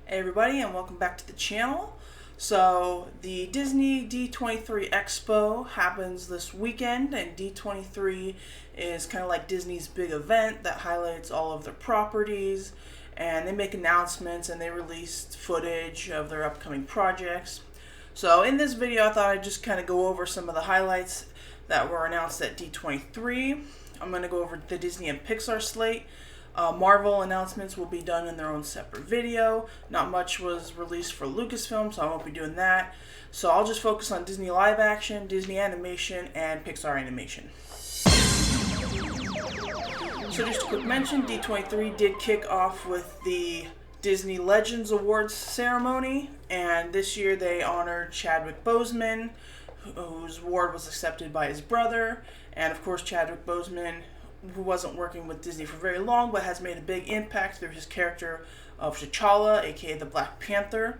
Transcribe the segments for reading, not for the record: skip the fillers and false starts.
Hey everybody, and welcome back to the channel. So the Disney D23 Expo happens this weekend, and D23 is kind of like Disney's big event that highlights all of their properties, and they make announcements and they release footage of their upcoming projects. So in this video I thought I'd just kind of go over some of the highlights that were announced at D23. I'm going to go over the Disney and Pixar slate. Marvel announcements will be done in their own separate video. Not much was released for Lucasfilm, so I won't be doing that. So I'll just focus on Disney live action, Disney animation, and Pixar animation. So just a quick mention, D23 did kick off with the Disney Legends Awards ceremony, and this year they honored Chadwick Boseman, whose award was accepted by his brother. And of course Chadwick Boseman, who wasn't working with Disney for very long, but has made a big impact through his character of T'Challa, aka the Black Panther.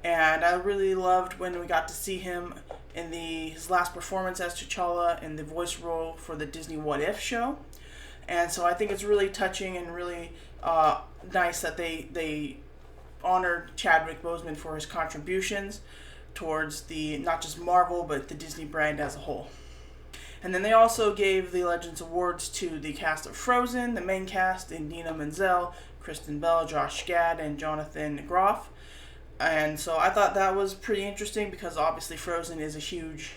And I really loved when we got to see him in his last performance as T'Challa in the voice role for the Disney What If show. And so I think it's really touching and really nice that they honored Chadwick Boseman for his contributions towards the not just Marvel but the Disney brand as a whole. And then they also gave the Legends Awards to the cast of Frozen, the main cast, Idina Menzel, Kristen Bell, Josh Gad, and Jonathan Groff. And so I thought that was pretty interesting because obviously Frozen is a huge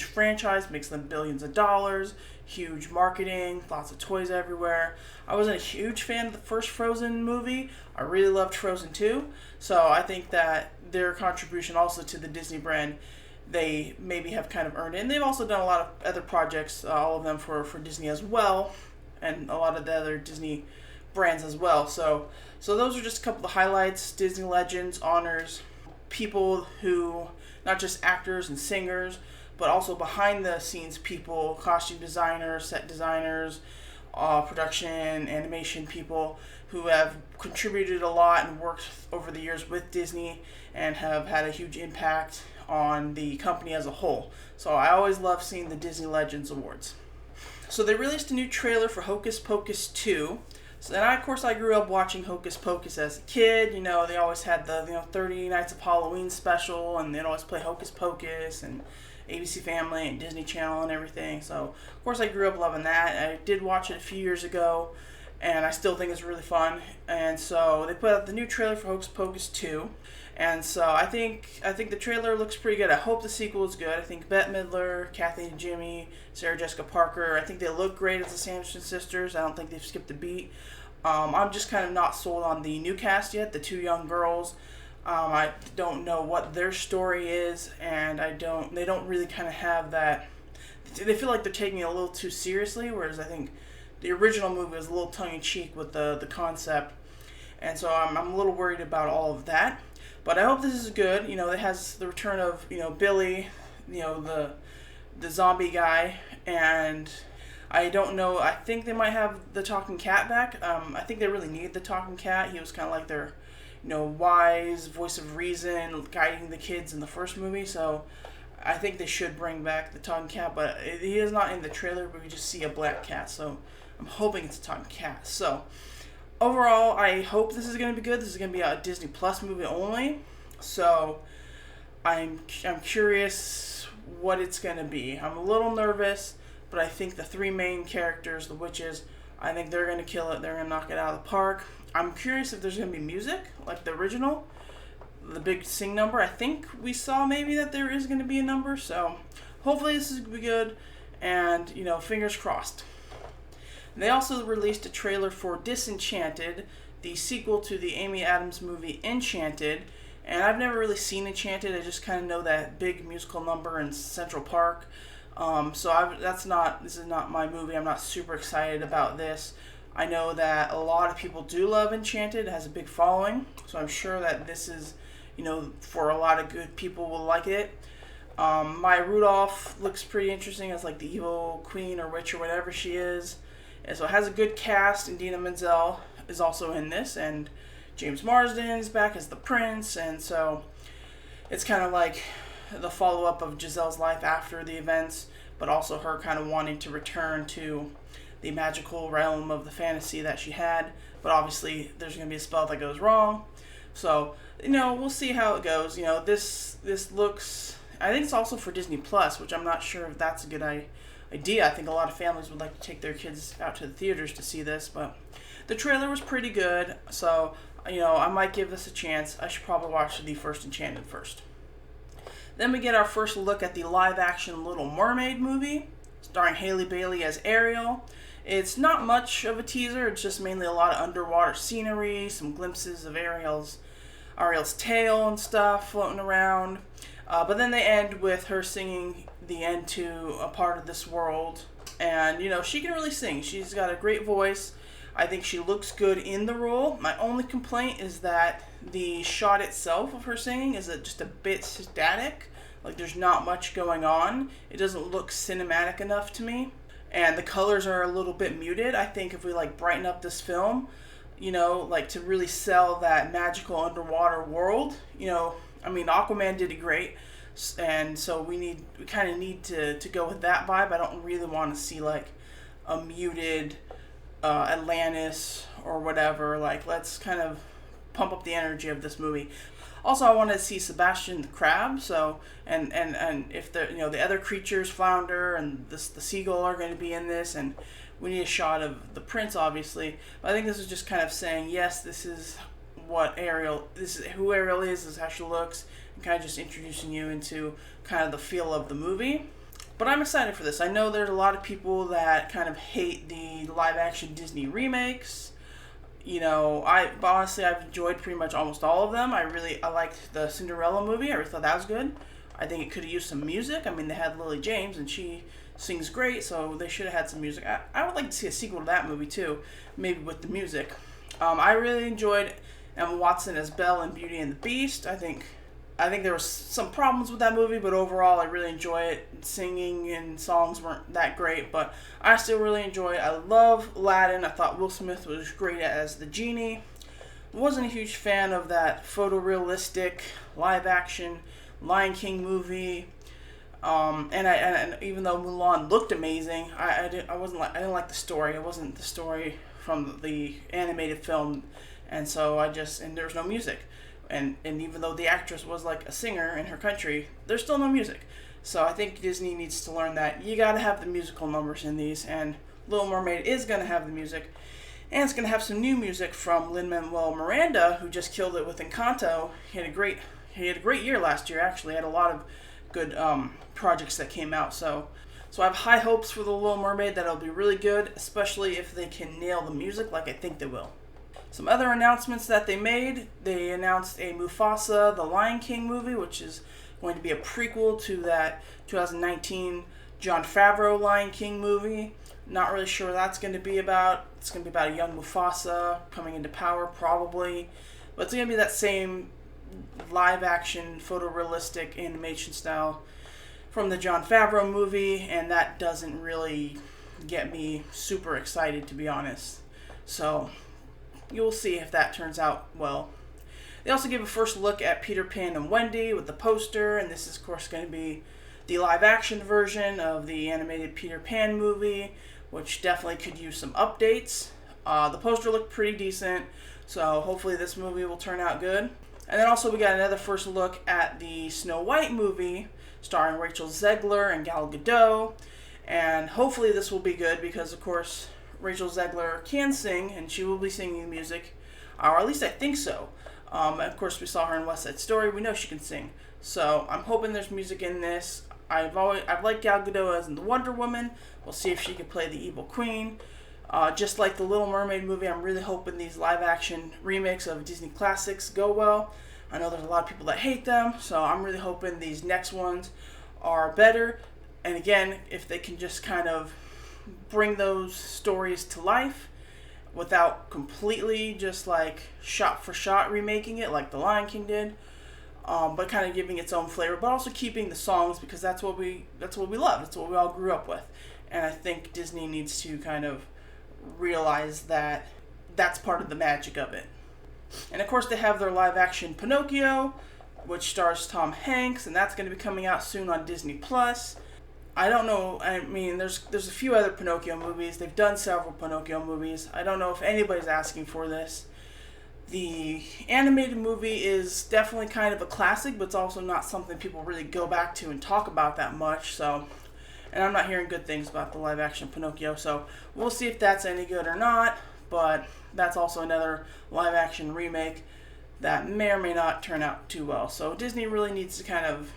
franchise, makes them billions of dollars, huge marketing, lots of toys everywhere. I wasn't a huge fan of the first Frozen movie. I really loved Frozen 2. So I think that their contribution also to the Disney brand, they maybe have kind of earned it. And they've also done a lot of other projects, all of them for Disney as well, and a lot of the other Disney brands as well. So those are just a couple of highlights. Disney Legends honors people who, not just actors and singers, but also behind the scenes people, costume designers, set designers, production, animation people who have contributed a lot and worked over the years with Disney and have had a huge impact on the company as a whole. So I always love seeing the Disney Legends Awards. So they released a new trailer for Hocus Pocus 2. So then of course I grew up watching Hocus Pocus as a kid. You know, they always had the 30 Nights of Halloween special, and they'd always play Hocus Pocus and ABC Family and Disney Channel and everything. So of course I grew up loving that. I did watch it a few years ago, and I still think it's really fun. And so they put out the new trailer for Hocus Pocus 2. And so I think the trailer looks pretty good. I hope the sequel is good. I think Bette Midler, Kathy and Jimmy, Sarah Jessica Parker, I think they look great as the Sanderson sisters. I don't think they've skipped a beat. I'm just kind of not sold on the new cast yet, the two young girls. I don't know what their story is, and they don't really kind of have that. They feel like they're taking it a little too seriously, whereas I think the original movie was a little tongue-in-cheek with the concept. And so I'm a little worried about all of that. But I hope this is good. You know, it has the return of, Billy, the zombie guy, and I don't know, I think they might have the talking cat back. I think they really need the talking cat. He was kind of like their, wise voice of reason, guiding the kids in the first movie. So I think they should bring back the talking cat, but he is not in the trailer, but we just see a black cat. So I'm hoping it's a talking cat. So overall, I hope this is going to be good. This is going to be a Disney Plus movie only. So I'm curious what it's going to be. I'm a little nervous, but I think the three main characters, the witches, I think they're going to kill it. They're going to knock it out of the park. I'm curious if there's going to be music, like the original, the big sing number. I think we saw maybe that there is going to be a number. So hopefully this is going to be good, and, fingers crossed. They also released a trailer for Disenchanted, the sequel to the Amy Adams movie Enchanted. And I've never really seen Enchanted. I just kind of know that big musical number in Central Park. This is not my movie. I'm not super excited about this. I know that a lot of people do love Enchanted. It has a big following. So I'm sure that this is, for a lot of good people will like it. Maya Rudolph looks pretty interesting as like the evil queen or witch or whatever she is. And so it has a good cast. Idina Menzel is also in this, and James Marsden is back as the prince. And so it's kind of like the follow-up of Giselle's life after the events, but also her kind of wanting to return to the magical realm of the fantasy that she had. But obviously there's going to be a spell that goes wrong. So, we'll see how it goes. This looks. I think it's also for Disney Plus, which I'm not sure if that's a good idea. I think a lot of families would like to take their kids out to the theaters to see this, but the trailer was pretty good. So, I might give this a chance. I should probably watch the first Enchanted first. Then we get our first look at the live-action Little Mermaid movie, starring Hailey Bailey as Ariel. It's not much of a teaser. It's just mainly a lot of underwater scenery, some glimpses of Ariel's tail and stuff floating around. But then they end with her singing the end to A Part of This World. And, she can really sing. She's got a great voice. I think she looks good in the role. My only complaint is that the shot itself of her singing is just a bit static. Like, there's not much going on. It doesn't look cinematic enough to me. And the colors are a little bit muted. I think if we, brighten up this film, to really sell that magical underwater world, Aquaman did it great. And so we kind of need to go with that vibe. I don't really want to see, a muted Atlantis or whatever. Let's kind of pump up the energy of this movie. Also, I wanted to see Sebastian the crab. So, and if the other creatures, flounder and the seagull, are going to be in this, and we need a shot of the prince, obviously. But I think this is just kind of saying, yes, this is who Ariel is. This is how she looks, and kind of just introducing you into kind of the feel of the movie. But I'm excited for this. I know there's a lot of people that kind of hate the live-action Disney remakes. Honestly, I've enjoyed pretty much almost all of them. I liked the Cinderella movie. I really thought that was good. I think it could have used some music. They had Lily James, and she sings great, so they should have had some music. I would like to see a sequel to that movie, too, maybe with the music. I really enjoyed Emma Watson as Belle in Beauty and the Beast. I think there was some problems with that movie, but overall I really enjoy it. Singing and songs weren't that great, but I still really enjoy it. I love Aladdin. I thought Will Smith was great as the genie. Wasn't a huge fan of that photorealistic live-action Lion King movie. And even though Mulan looked amazing, I didn't like the story. It wasn't the story from the animated film, and so and there was no music. And even though the actress was a singer in her country, there's still no music. So I think Disney needs to learn that you gotta have the musical numbers in these, and Little Mermaid is gonna have the music. And it's gonna have some new music from Lin-Manuel Miranda, who just killed it with Encanto. He had a great year last year, actually. He had a lot of good projects that came out. So I have high hopes for the Little Mermaid that it'll be really good, especially if they can nail the music like I think they will. Some other announcements that they made. They announced a Mufasa, the Lion King movie, which is going to be a prequel to that 2019 Jon Favreau Lion King movie. Not really sure what that's going to be about. It's going to be about a young Mufasa coming into power, probably. But it's going to be that same live-action, photorealistic animation style from the Jon Favreau movie, and that doesn't really get me super excited, to be honest. So you'll see if that turns out well. They also gave a first look at Peter Pan and Wendy with the poster, and this is, of course, going to be the live-action version of the animated Peter Pan movie, which definitely could use some updates. The poster looked pretty decent, so hopefully this movie will turn out good. And then also we got another first look at the Snow White movie, starring Rachel Zegler and Gal Gadot, and hopefully this will be good because, of course, Rachel Zegler can sing, and she will be singing music, or at least I think so. Of course, we saw her in West Side Story. We know she can sing, so I'm hoping there's music in this. I've liked Gal Gadot as in the Wonder Woman. We'll see if she can play the evil queen. Just like the Little Mermaid movie, I'm really hoping these live-action remakes of Disney classics go well. I know there's a lot of people that hate them, so I'm really hoping these next ones are better. And again, if they can just kind of bring those stories to life without completely just shot for shot remaking it like the Lion King did, but kind of giving its own flavor, but also keeping the songs, because that's what we love. That's what we all grew up with. And I think Disney needs to kind of realize that that's part of the magic of it. And of course they have their live action Pinocchio, which stars Tom Hanks, and that's going to be coming out soon on Disney Plus. I don't know, there's a few other Pinocchio movies. They've done several Pinocchio movies. I don't know if anybody's asking for this. The animated movie is definitely kind of a classic, but it's also not something people really go back to and talk about that much. So, and I'm not hearing good things about the live action Pinocchio, so we'll see if that's any good or not. But that's also another live action remake that may or may not turn out too well. So Disney really needs to kind of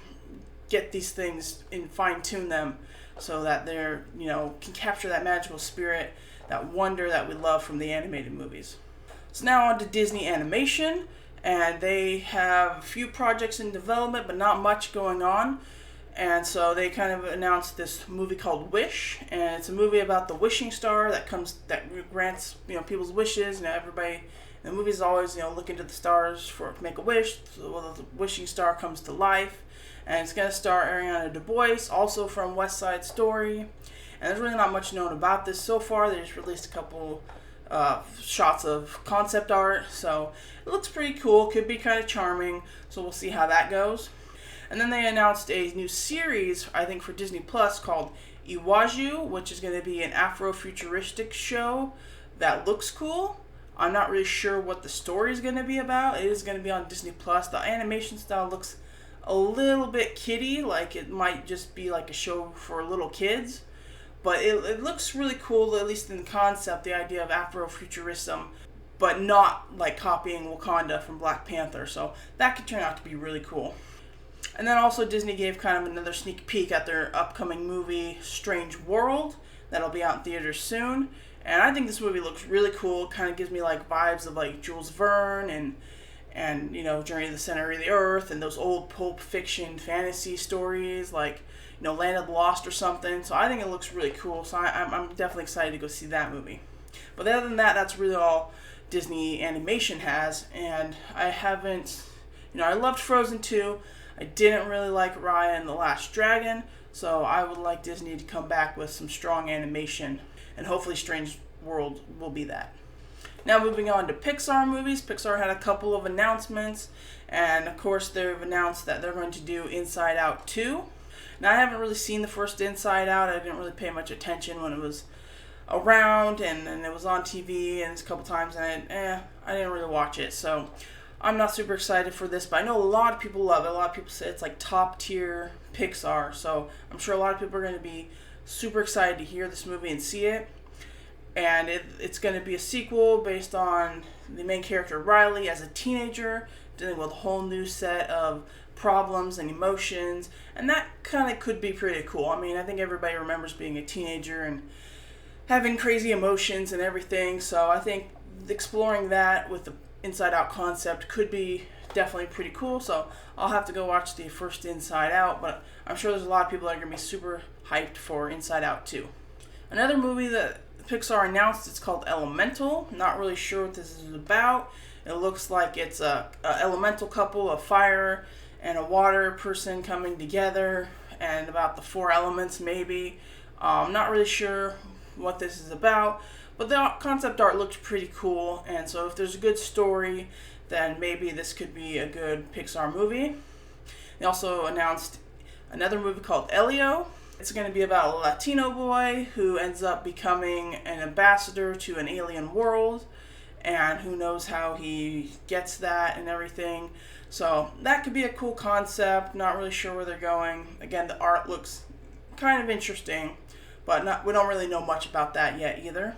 get these things and fine tune them so that they're, can capture that magical spirit, that wonder that we love from the animated movies. So now on to Disney Animation, and they have a few projects in development, but not much going on. And so they kind of announced this movie called Wish, and it's a movie about the wishing star that grants people's wishes. Everybody in the movie is always looking to the stars to make a wish. So the wishing star comes to life, and it's going to star Ariana DeBose, also from West Side Story. And there's really not much known about this so far. They just released a couple shots of concept art, so it looks pretty cool. Could be kind of charming, so we'll see how that goes. And then they announced a new series, I think, for Disney Plus called Iwaju, which is going to be an Afrofuturistic show that looks cool. I'm not really sure what the story is going to be about. It is going to be on Disney Plus. The animation style looks a little bit kiddie, like it might just be like a show for little kids. But it looks really cool, at least in concept, the idea of Afrofuturism, but not like copying Wakanda from Black Panther. So that could turn out to be really cool. And then also Disney gave kind of another sneak peek at their upcoming movie, Strange World. That'll be out in theaters soon. And I think this movie looks really cool. It kind of gives me like vibes of like Jules Verne and Journey to the Center of the Earth and those old Pulp Fiction fantasy stories like Land of the Lost or something. So I think it looks really cool. So I'm definitely excited to go see that movie. But other than that, that's really all Disney Animation has. And I haven't, I loved Frozen 2. I didn't really like Raya and the Last Dragon, so I would like Disney to come back with some strong animation, and hopefully Strange World will be that. Now moving on to Pixar movies. Pixar had a couple of announcements, and of course they've announced that they're going to do Inside Out 2. Now I haven't really seen the first Inside Out. I didn't really pay much attention when it was around, and it was on TV and a couple times, and I didn't really watch it, so I'm not super excited for this, but I know a lot of people love it. A lot of people say it's like top tier Pixar, so I'm sure a lot of people are going to be super excited to hear this movie and see it. And it's going to be a sequel based on the main character Riley as a teenager, dealing with a whole new set of problems and emotions, and that kind of could be pretty cool. I mean, I think everybody remembers being a teenager and having crazy emotions and everything, so I think exploring that with the Inside Out concept could be definitely pretty cool. So I'll have to go watch the first Inside Out, but I'm sure there's a lot of people that are going to be super hyped for Inside Out 2. Another movie that Pixar announced, it's called Elemental. Not really sure what this is about. It looks like it's a elemental couple, a fire and a water person coming together, and about the four elements maybe. Not really sure what this is about. But the concept art looked pretty cool, and so if there's a good story, then maybe this could be a good Pixar movie. They also announced another movie called Elio. It's going to be about a Latino boy who ends up becoming an ambassador to an alien world, and who knows how he gets that and everything. So that could be a cool concept. Not really sure where they're going. Again, the art looks kind of interesting, but we don't really know much about that yet either.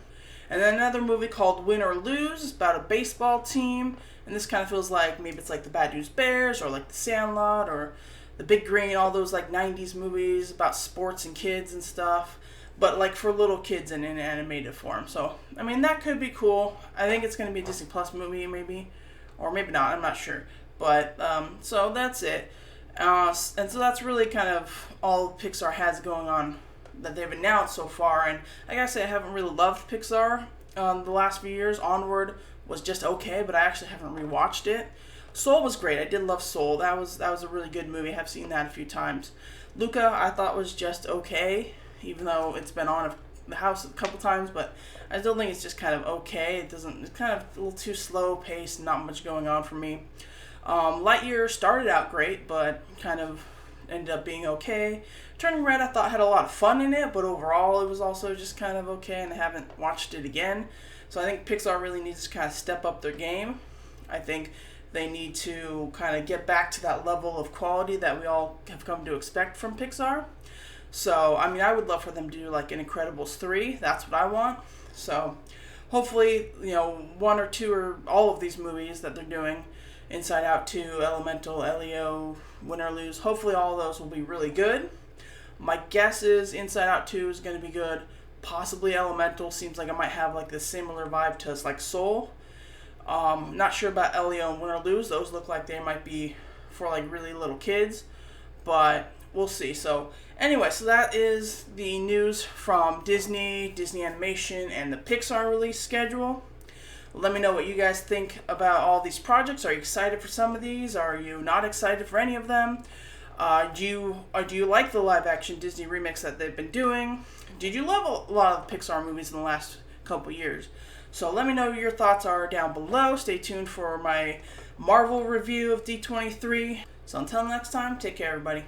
And then another movie called Win or Lose. It's about a baseball team. And this kind of feels like maybe it's like the Bad News Bears or like the Sandlot or the Big Green, all those like 90s movies about sports and kids and stuff. But like for little kids in an animated form. So, I mean, that could be cool. I think it's going to be a Disney Plus movie maybe. Or maybe not. I'm not sure. But, so that's it. And so that's really kind of all Pixar has going on that they've announced so far. And like I say, I haven't really loved Pixar the last few years. Onward was just okay, but I actually haven't rewatched it. Soul was great. I did love Soul. That was a really good movie. I have seen that a few times. Luca I thought was just okay, even though it's been on the house a couple times, but I still think it's just kind of okay. It's kind of a little too slow paced, not much going on for me. Lightyear started out great, but kind of ended up being okay. Turning Red I thought had a lot of fun in it, but overall it was also just kind of okay, and I haven't watched it again. So I think Pixar really needs to kind of step up their game. I think they need to kind of get back to that level of quality that we all have come to expect from Pixar. So, I mean, I would love for them to do like an Incredibles 3. That's what I want. So, hopefully, one or two or all of these movies that they're doing, Inside Out 2, Elemental, Elio, Win or Lose, hopefully all of those will be really good. My guess is Inside Out 2 is going to be good. Possibly Elemental. Seems like it might have like the similar vibe to like Soul. Not sure about Elio and Win or Lose. Those look like they might be for like really little kids, but we'll see. So anyway, so that is the news from Disney Animation, and the Pixar release schedule. Let me know what you guys think about all these projects. Are you excited for some of these? Are you not excited for any of them? Do you like the live action Disney remix that they've been doing? Did you love a lot of the Pixar movies in the last couple years? So let me know what your thoughts are down below. Stay tuned for my Marvel review of D23. So until next time, take care, everybody.